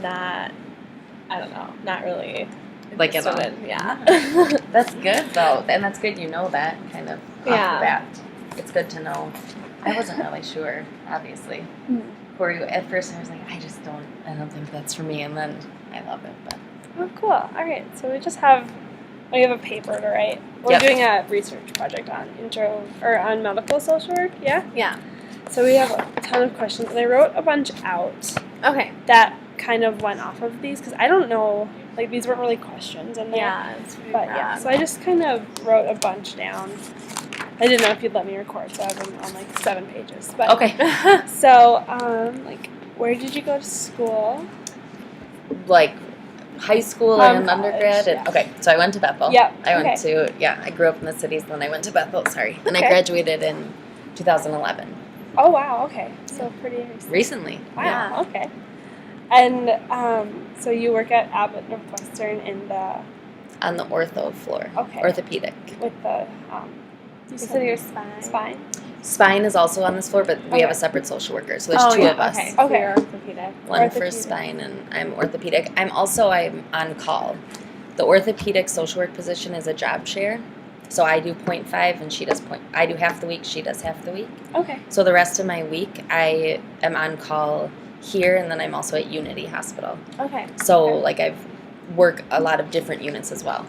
not, I don't know, not really like at all. Yeah. That's good though, and that's good. You know that kind of off the bat. It's good to know. I wasn't really sure, obviously. Corey, at first I was like, I don't think that's for me, and then I love it. But oh, cool. All right, so we have a paper to write. We're doing a research project on on medical social work. Yeah. Yeah. So we have a ton of questions, and I wrote a bunch out. Okay. That kind of went off of these because I don't know, like these weren't really questions in there. Yeah, it's pretty but broad. yeah, so I just kind of wrote a bunch down. I didn't know if you'd let me record, so I have them on like 7 pages. But okay. So, like, where did you go to school? Like high school and college, undergrad. yeah. Okay, so I went to Bethel. Yep. I grew up in the cities, then I went to Bethel. And I graduated in 2011. Oh wow. Okay. So pretty recently. Wow. Yeah. Okay. And so you work at Abbott Northwestern on the ortho floor. Okay. Orthopedic. With the you said your spine. Spine. Spine is also on this floor, but we have a separate social worker, so there's two of us. Okay. Okay. So you're orthopedic. One for spine, and I'm orthopedic. I'm on call. The orthopedic social work position is a job share, so I do 0.5 and she does I do half the week, she does half the week. Okay. So the rest of my week, I am on call here, and then I'm also at Unity Hospital. Okay. So like I've work a lot of different units as well.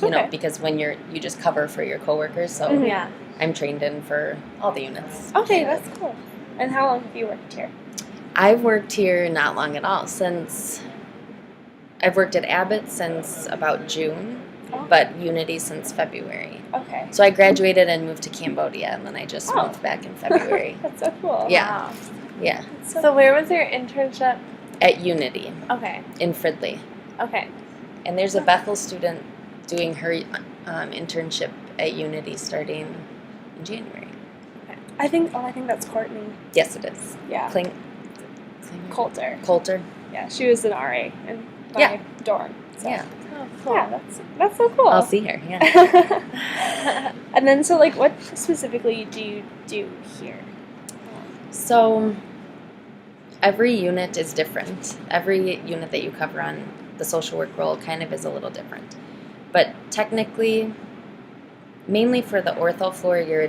You know, Okay. because when you just cover for your coworkers, so Yeah. I'm trained in for all the units. Okay, that's cool. And how long have you worked here? I've worked here not long at all. I've worked at Abbott since about June, but Unity since February. Okay. So I graduated and moved to Cambodia, and then I just moved back in February. That's so cool. Yeah. Wow. Yeah. So where was your internship? At Unity Okay. in Fridley. Okay. And there's a Bethel student doing her internship at Unity starting in January. I think that's Courtney. Yes, it is. Yeah. Coulter. Coulter. Yeah, she was an RA in my dorm. So. Yeah. Oh, cool. Yeah, that's so cool. I'll see her. Yeah. And then, so like, what specifically do you do here? So every unit is different. Every unit that you cover on the social work role kind of is a little different. But technically, mainly for the ortho floor, you're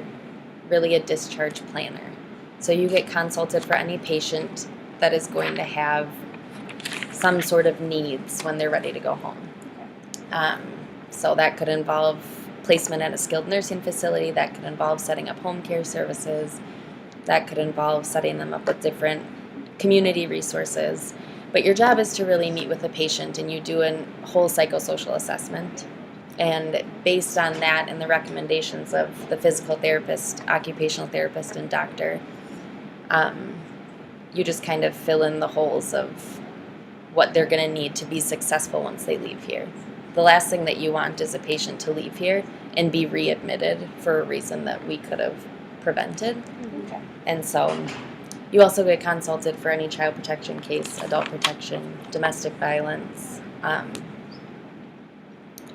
really a discharge planner. So you get consulted for any patient that is going to have some sort of needs when they're ready to go home. So that could involve placement at a skilled nursing facility. That could involve setting up home care services. That could involve setting them up with different community resources. But your job is to really meet with the patient, and you do a whole psychosocial assessment. And based on that and the recommendations of the physical therapist, occupational therapist, and doctor, you just kind of fill in the holes of what they're going to need to be successful once they leave here. The last thing that you want is a patient to leave here and be readmitted for a reason that we could have prevented. Okay. And so you also get consulted for any child protection case, adult protection, domestic violence,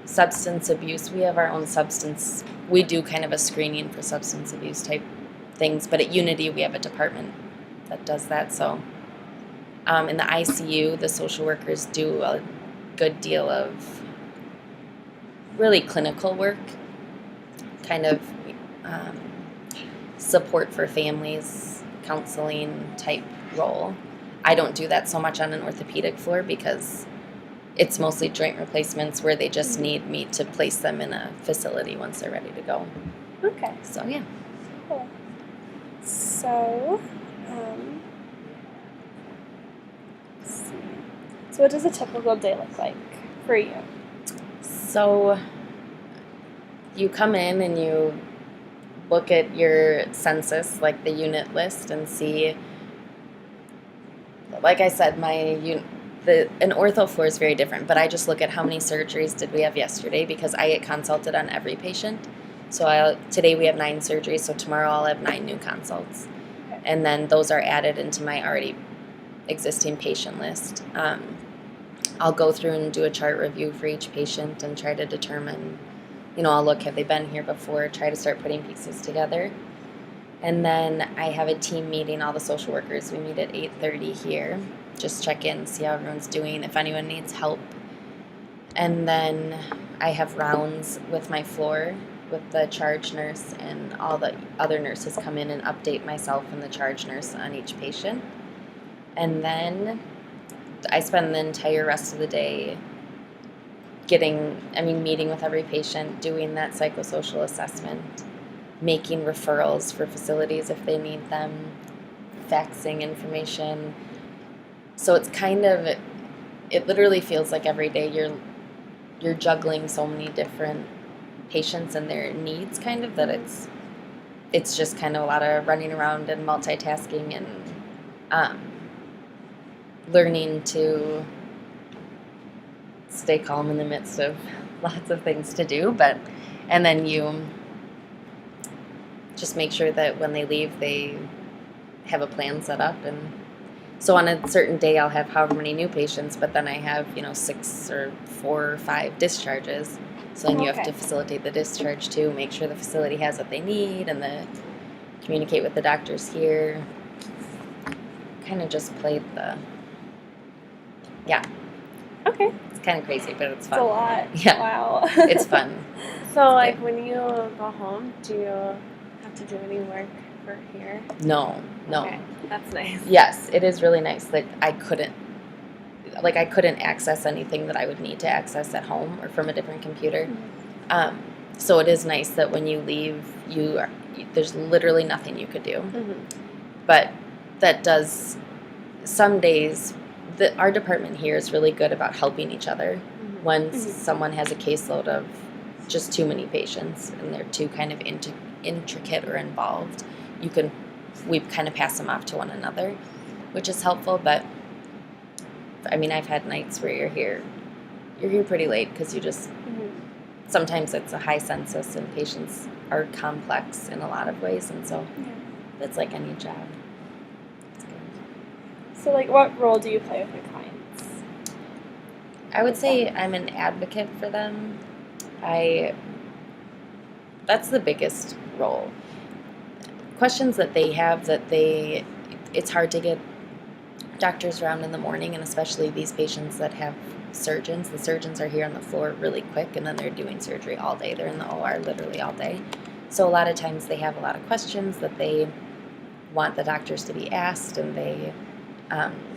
substance abuse. We have our own we do kind of a screening for substance abuse type things, but at Unity we have a department that does that. So in the ICU, the social workers do a good deal of really clinical work, kind of support for families, counseling type role. I don't do that so much on an orthopedic floor because it's mostly joint replacements where they just need me to place them in a facility once they're ready to go. Okay. So, yeah. Cool. So, let's see. So what does a typical day look like for you? So you come in and you look at your census, like the unit list, and see, like I said, an ortho floor is very different, but I just look at how many surgeries did we have yesterday because I get consulted on every patient. So today we have 9 surgeries, so tomorrow I'll have 9 new consults. Okay. And then those are added into my already existing patient list. I'll go through and do a chart review for each patient and try to determine, I'll look, have they been here before, try to start putting pieces together. And then I have a team meeting, all the social workers. We meet at 8:30 here. Just check in, see how everyone's doing, if anyone needs help. And then I have rounds with my floor with the charge nurse, and all the other nurses come in and update myself and the charge nurse on each patient. And then I spend the entire rest of the day meeting with every patient, doing that psychosocial assessment, making referrals for facilities if they need them, faxing information. So it's it literally feels like every day you're juggling so many different patients and their needs, kind of, that it's just kind of a lot of running around and multitasking and learning to stay calm in the midst of lots of things to do. And then you just make sure that when they leave, they have a plan set up. And so on a certain day, I'll have however many new patients, but then I have, 6 or 4 or 5 discharges. So then you have to facilitate the discharge too, make sure the facility has what they need, and communicate with the doctors here. Kind of just played Okay. It's kind of crazy, but it's fun. It's a lot. Yeah. Wow. It's fun. So, like, when you go home, do you have to do any work for here? No. Okay, that's nice. Yes, it is really nice that I couldn't access anything that I would need to access at home or from a different computer. Mm-hmm. So it is nice that when you leave, there's literally nothing you could do. Mm-hmm. But that does, some days, our department here is really good about helping each other. Mm-hmm. When someone has a caseload of just too many patients and they're too kind of intricate or involved, we kind of pass them off to one another, which is helpful. But I've had nights where you're here pretty late because you just, sometimes it's a high census and patients are complex in a lot of ways, and so it's like any job. It's good. So, like, what role do you play with your clients? I would say I'm an advocate for them. That's the biggest role. Questions that they have it's hard to get doctors around in the morning, and especially these patients that have surgeons. The surgeons are here on the floor really quick, and then they're doing surgery all day. They're in the OR literally all day. So a lot of times they have a lot of questions that they want the doctors to be asked, and they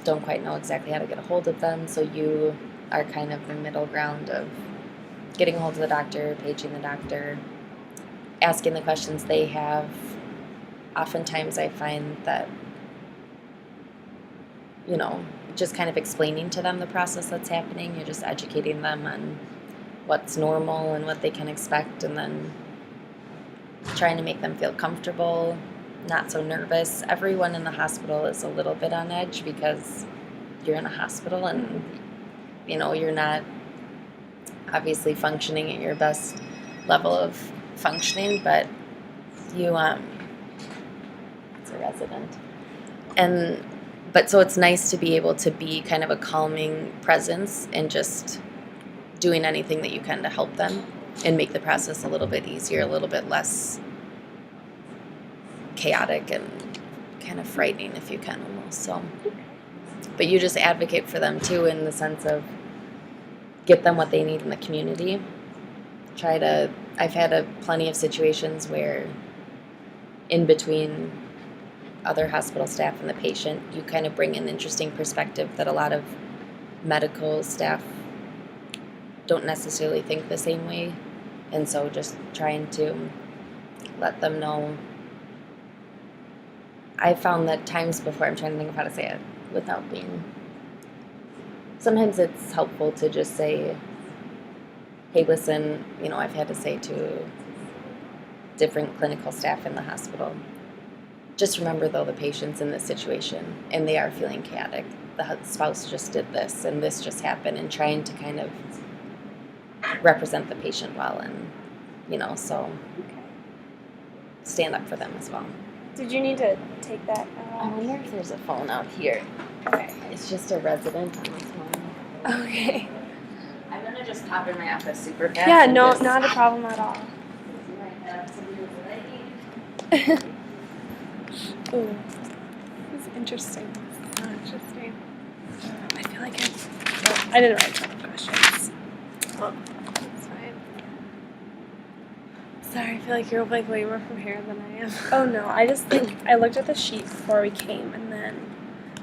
don't quite know exactly how to get a hold of them. So you are kind of the middle ground of getting a hold of the doctor, paging the doctor, asking the questions they have. Oftentimes I find that, just kind of explaining to them the process that's happening. You're just educating them on what's normal and what they can expect, and then trying to make them feel comfortable, not so nervous. Everyone in the hospital is a little bit on edge because you're in a hospital and, you're not obviously functioning at your best level of functioning, but it's a resident. But so it's nice to be able to be kind of a calming presence and just doing anything that you can to help them and make the process a little bit easier, a little bit less chaotic and kind of frightening if you can almost. So, but you just advocate for them too, in the sense of get them what they need in the community. I've had plenty of situations where in between other hospital staff and the patient, you kind of bring an interesting perspective that a lot of medical staff don't necessarily think the same way. And so just trying to let them know. I found that times before, I'm trying to think of how to say it without being, sometimes it's helpful to just say, hey, listen, I've had to say to different clinical staff in the hospital, just remember, though, the patient's in this situation, and they are feeling chaotic. The spouse just did this, and this just happened, and trying to kind of represent the patient well, and, so stand up for them as well. Did you need to take that I wonder if there's a phone out here. Okay. It's just a resident on this phone. Okay. I'm going to just pop in my office super fast. Yeah, no, not a problem at all. Ooh, this is interesting. Oh, interesting. I feel like I didn't write down questions. Oh, that's fine. Sorry, I feel like you're like way more prepared than I am. Oh no, I just think I looked at the sheet before we came, and then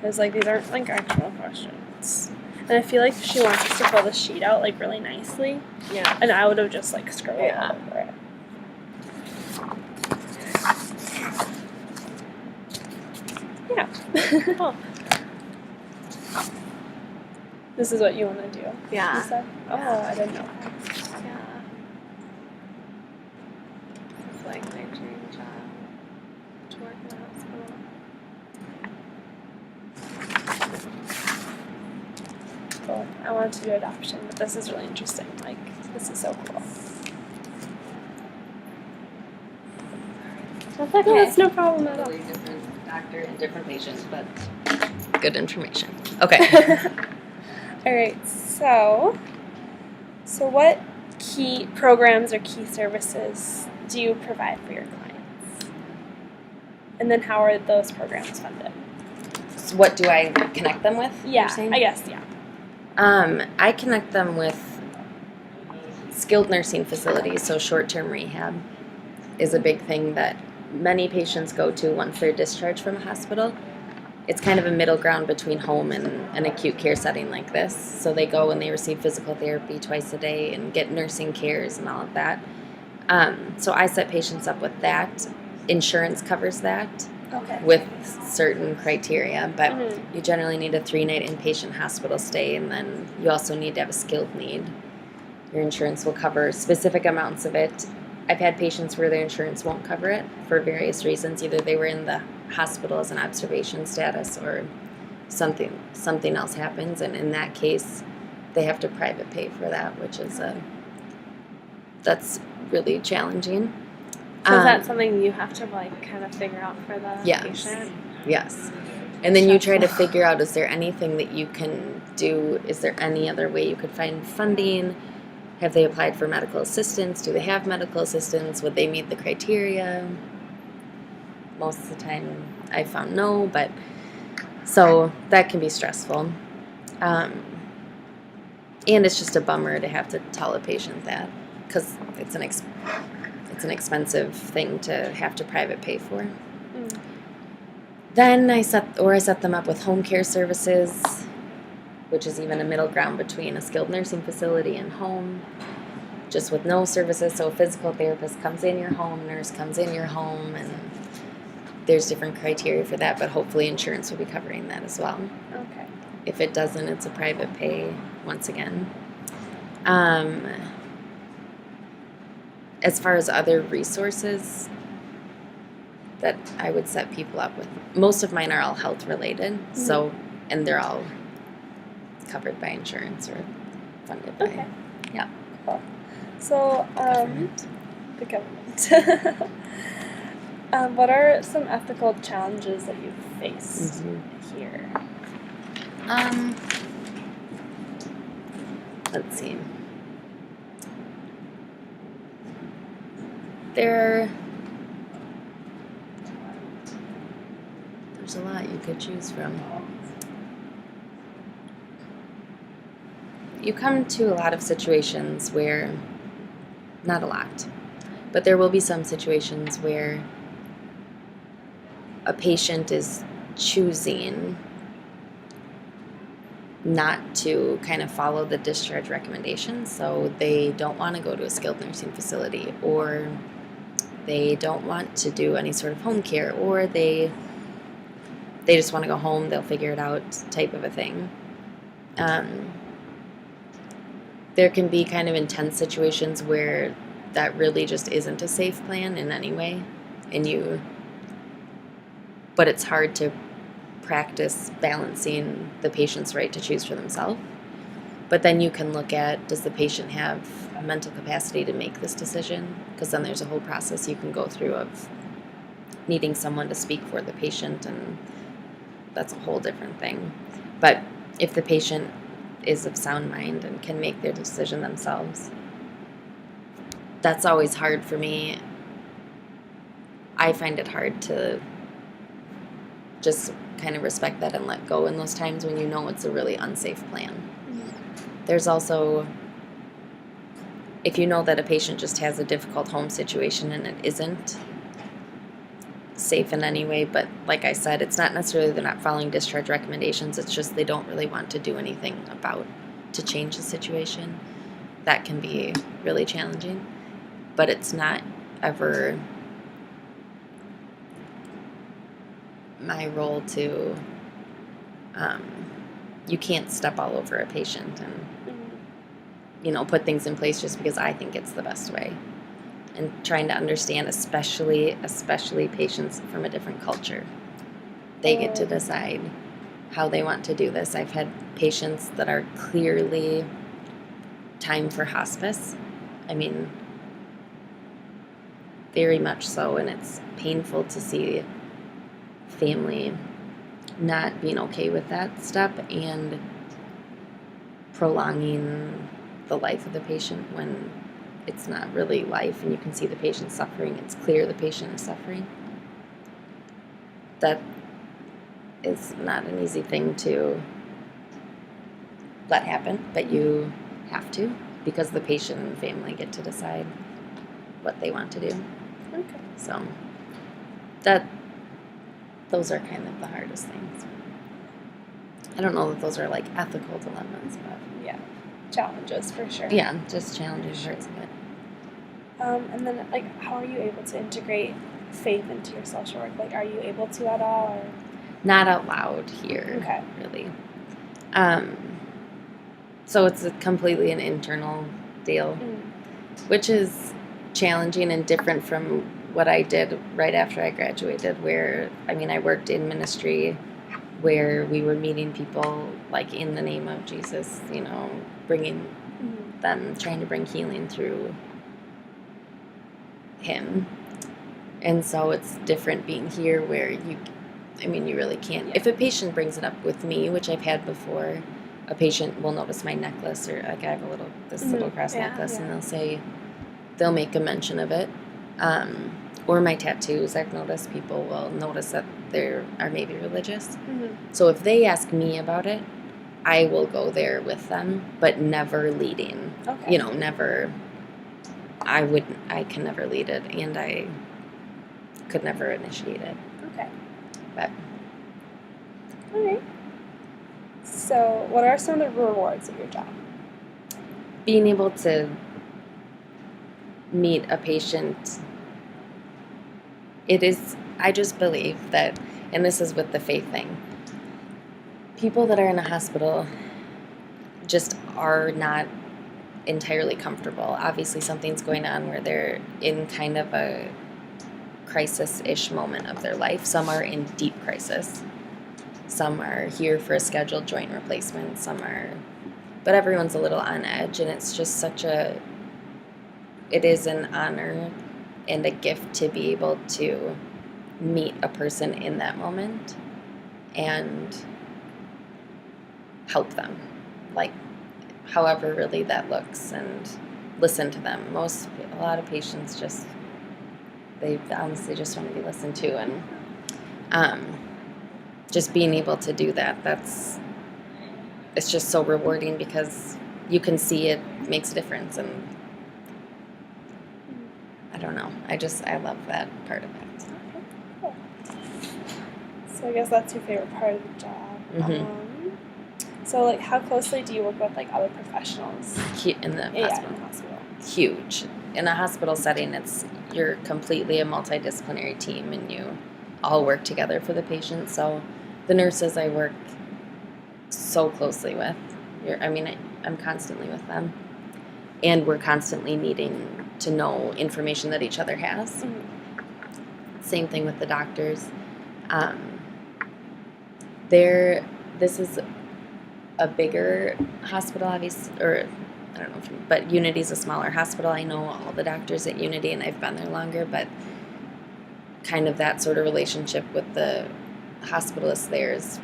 it was like these aren't like actual questions. And I feel like she wants us to fill the sheet out like really nicely, Yeah. and I would have just like scribbled Yeah. over it. Yeah. Cool. This is what you want to do. Yeah. You said? Oh, Yeah. I didn't know. Yeah. It's like my dream job to work in a hospital. Cool. I wanted to do adoption, but this is really interesting. Like, this is so cool. That's okay. No, that's no problem at all. Totally different doctor and different patient, but good information. Okay. All right. So what key programs or key services do you provide for your clients? And then how are those programs funded? So what do I connect them with? Yeah, you're saying? I guess, yeah. I connect them with skilled nursing facilities, so short-term rehab is a big thing that many patients go to once they're discharged from a hospital. It's kind of a middle ground between home and an acute care setting like this. So they go and they receive physical therapy twice a day and get nursing cares and all of that. So I set patients up with that. Insurance covers that Okay. with certain criteria, but Mhm. you generally need a 3-night inpatient hospital stay, and then you also need to have a skilled need. Your insurance will cover specific amounts of it. I've had patients where their insurance won't cover it for various reasons. Either they were in the hospital as an observation status or something else happens, and in that case they have to private pay for that, which is that's really challenging. So is that something you have to like kind of figure out for the Yes. patient? Yes. And then you try to figure out, is there anything that you can do? Is there any other way you could find funding? Have they applied for medical assistance? Do they have medical assistance? Would they meet the criteria? Most of the time I found no, but so that can be stressful. And it's just a bummer to have to tell a patient that, because it's an expensive thing to have to private pay for. Mm. Then I set them up with home care services, which is even a middle ground between a skilled nursing facility and home, just with no services. So a physical therapist comes in your home, nurse comes in your home, and there's different criteria for that, but hopefully insurance will be covering that as well. Okay. If it doesn't, it's a private pay once again. As far as other resources that I would set people up with, most of mine are all health related, so, and they're all covered by insurance or funded by. Okay. Yeah. Cool. So, Government. the government. What are some ethical challenges that you've faced here? Let's see. There's a lot you could choose from. You come to a lot of situations where, not a lot, but there will be some situations where a patient is choosing not to kind of follow the discharge recommendations, so they don't want to go to a skilled nursing facility, or they don't want to do any sort of home care, or they just want to go home, they'll figure it out type of a thing. There can be kind of intense situations where that really just isn't a safe plan in any way, but it's hard to practice balancing the patient's right to choose for themselves. But then you can look at, does the patient have mental capacity to make this decision? Because then there's a whole process you can go through of needing someone to speak for the patient, and that's a whole different thing. But if the patient is of sound mind and can make their decision themselves, that's always hard for me. I find it hard to just kind of respect that and let go in those times when you know it's a really unsafe plan. There's also, if you know that a patient just has a difficult home situation and it isn't safe in any way, but like I said, it's not necessarily they're not following discharge recommendations, it's just they don't really want to do anything to change the situation. That can be really challenging, but it's not ever my role to, you can't step all over a patient and, put things in place just because I think it's the best way. And trying to understand, especially patients from a different culture. They get to decide how they want to do this. I've had patients that are clearly time for hospice. I mean, very much so, and it's painful to see family not being okay with that step and prolonging the life of the patient when it's not really life and you can see the patient suffering. It's clear the patient is suffering. That is not an easy thing to let happen, but you have to, because the patient and family get to decide what they want to do. Okay. So those are kind of the hardest things. I don't know that those are like ethical dilemmas, but Yeah, challenges for sure. yeah, just challenging parts of it. And then, like, how are you able to integrate faith into your social work? Like, are you able to at all? Or? Not out loud here, Okay. really. So it's completely an internal deal, which is challenging and different from what I did right after I graduated, where, I worked in ministry where we were meeting people, like, in the name of Jesus, bringing them, trying to bring healing through him. And so it's different being here where you really can't. If a patient brings it up with me, which I've had before, a patient will notice my necklace, or like I have little cross necklace, and they'll make a mention of it. Or my tattoos, I've noticed people will notice that they are maybe religious. So if they ask me about it, I will go there with them, but never leading. Okay. Never. I can never lead it, and I could never initiate it. Okay. But. All right. So, what are some of the rewards of your job? Being able to meet a patient, I just believe that, and this is with the faith thing, people that are in a hospital just are not entirely comfortable. Obviously something's going on where they're in kind of a crisis-ish moment of their life. Some are in deep crisis. Some are here for a scheduled joint replacement. But everyone's a little on edge, and it's just it is an honor and a gift to be able to meet a person in that moment and help them, like, however really that looks, and listen to them. A lot of patients they honestly just want to be listened to, and just being able to do that, it's just so rewarding because you can see it makes a difference, and I don't know. I love that part of it. Okay, cool. So I guess that's your favorite part of the job. So, like, how closely do you work with, like, other professionals? In the hospital. In the hospital. Huge. In a hospital setting, you're completely a multidisciplinary team, and you all work together for the patient. So the nurses I work so closely with, I'm constantly with them, and we're constantly needing to know information that each other has. Same thing with the doctors. This is a bigger hospital, obviously, or I don't know, but Unity's a smaller hospital. I know all the doctors at Unity, and I've been there longer, but kind of that sort of relationship with the hospitalists there is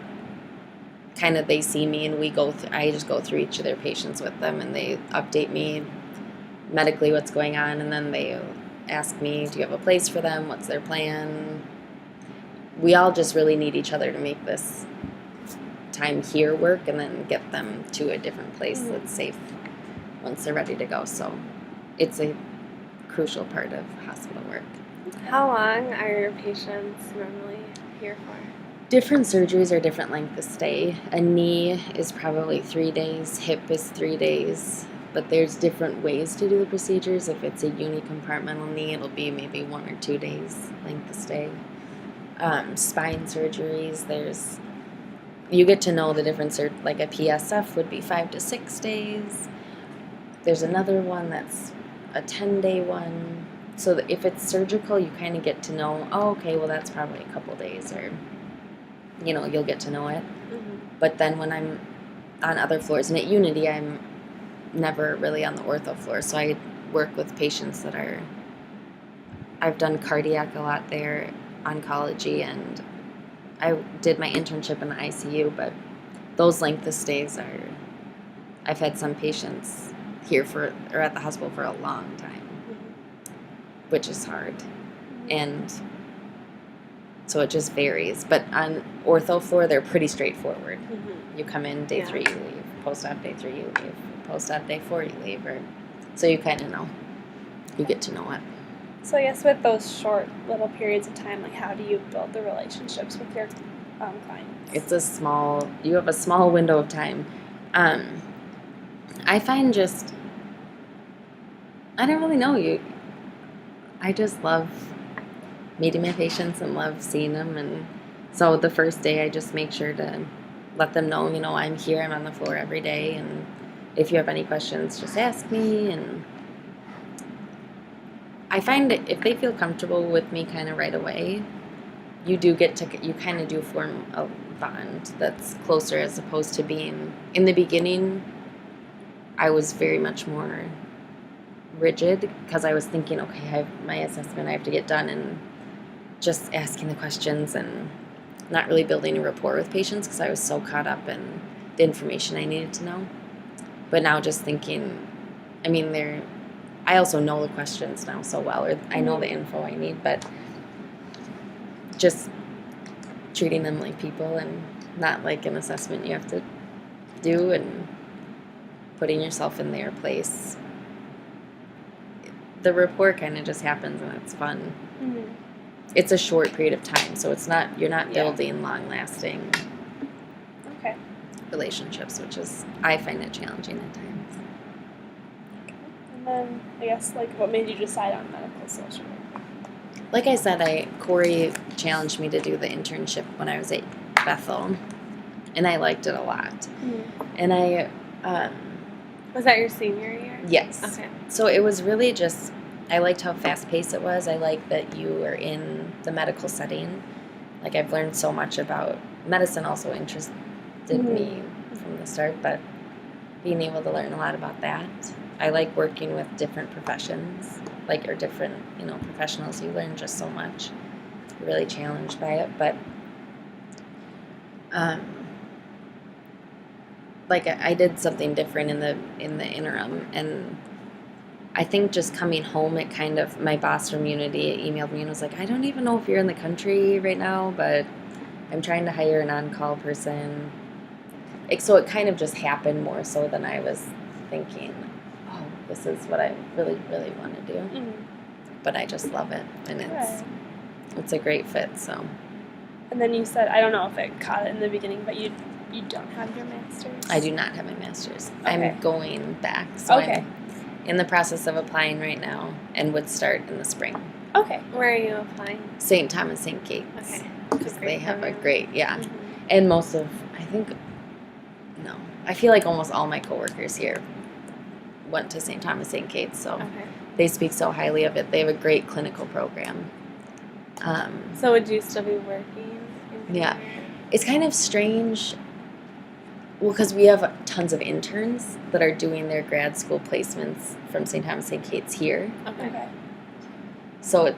kind of, they see me, and I just go through each of their patients with them, and they update me medically what's going on, and then they ask me, do you have a place for them? What's their plan? we all just really need each other to make this time here work and then get them to a different place that's safe once they're ready to go. So it's a crucial part of hospital work. How long are your patients normally here for? Different surgeries are different length of stay. A knee is probably 3 days, hip is 3 days, but there's different ways to do the procedures. If it's a unicompartmental knee, it'll be maybe 1 or 2 days length of stay. Spine surgeries, you get to know the difference. Like a PSF would be 5 to 6 days. There's another one that's a 10-day one. So that if it's surgical, you kind of get to know, oh, okay, well, that's probably a couple days, or, you'll get to know it. But then when I'm on other floors, and at Unity, I'm never really on the ortho floor, so I work with patients that I've done cardiac a lot there, oncology, and I did my internship in the ICU, but those length of stays I've had some patients here or at the hospital for a long time, which is hard. And so it just varies. But on ortho floor, they're pretty straightforward. You come in day 3, you leave. Post-op day 3, you leave. Post-op day 4, you leave. So you kind of know. You get to know it. So I guess with those short little periods of time, like how do you build the relationships with your clients? You have a small window of time. I find I don't really know. I just love meeting my patients and love seeing them. And so the first day I just make sure to let them know, I'm here, I'm on the floor every day. And if you have any questions, just ask me. And I find that if they feel comfortable with me kind of right away, you kind of do form a bond that's closer, as opposed to being, in the beginning, I was very much more rigid because I was thinking, okay, I have my assessment I have to get done, and just asking the questions and not really building a rapport with patients because I was so caught up in the information I needed to know. But now just thinking, I also know the questions now so well, or I know the info I need, but just treating them like people and not like an assessment you have to do, and putting yourself in their place. The rapport kind of just happens, and it's fun. It's a short period of time, so you're not building long-lasting relationships, which is, I find it challenging at times. And then I guess what made you decide on medical social work? Like I said, Corey challenged me to do the internship when I was at Bethel, and I liked it a lot. And was that your senior year? Yes. Okay. So it was really just, I liked how fast-paced it was. I liked that you were in the medical setting. I've learned so much about medicine, also interested me from the start, but being able to learn a lot about that. I like working with different professions, or different, professionals. You learn just so much. You're really challenged by it, but I did something different in the interim, and I think just coming home, it kind of, my boss from Unity emailed me and was like, I don't even know if you're in the country right now, but I'm trying to hire an on-call person. So it kind of just happened more so than I was thinking, oh, this is what I really, really want to do. But I just love it, and it's a great fit, so. And then you said, I don't know if it caught it in the beginning, but you don't have your master's? I do not have my master's. Okay. I'm going back, so I'm in the process of applying right now, and would start in the spring. Okay. Where are you applying? St. Thomas St. Gates. Okay. Because they have a great, and I feel like almost all my coworkers here went to St. Thomas St. Gates, so they speak so highly of it. They have a great clinical program. So would you still be working? It's kind of strange. Well, because we have tons of interns that are doing their grad school placements from St. Thomas St. Gates here. Okay. So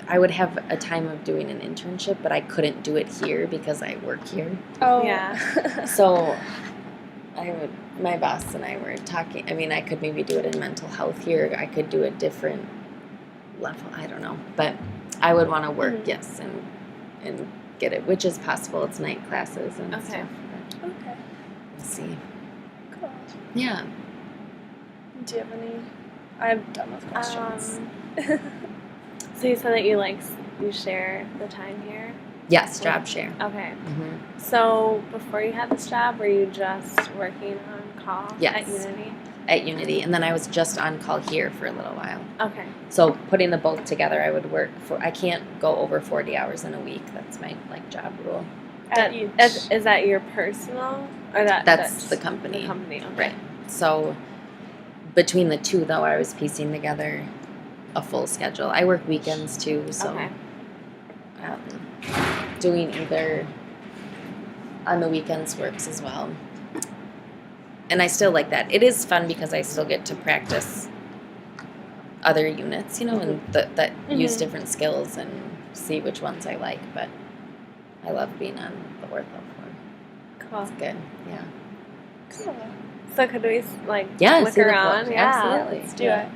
I would have a time of doing an internship, but I couldn't do it here because I work here. Oh. Yeah. So my boss and I were talking, I could maybe do it in mental health here. I could do a different level. I don't know. But I would want to work, Mhm. yes, and get it, which is possible. It's night classes and Okay. stuff. But Okay. we'll see. Cool. Yeah. Do you have any? I'm done with questions. So you said that you share the time here. Yes, job share. Okay. hmm So before you had this job, were you just working on call Yes. at Unity? At Unity, and then I was just on call here for a little while. Okay. So putting the both together, I would work I can't go over 40 hours in a week. That's my job rule. At each. Is that your personal or That's the company. The company, okay. Right. So between the two, though, I was piecing together a full schedule. I work weekends too, so Okay. Doing either on the weekends works as well. And I still like that. It is fun because I still get to practice other units, and that use different skills and see which ones I like. But I love being on the ortho floor. Cool. It's good. Yeah. Cool. So could we Yeah, look see the around? floor. Yeah. Absolutely. Let's do Yeah. it.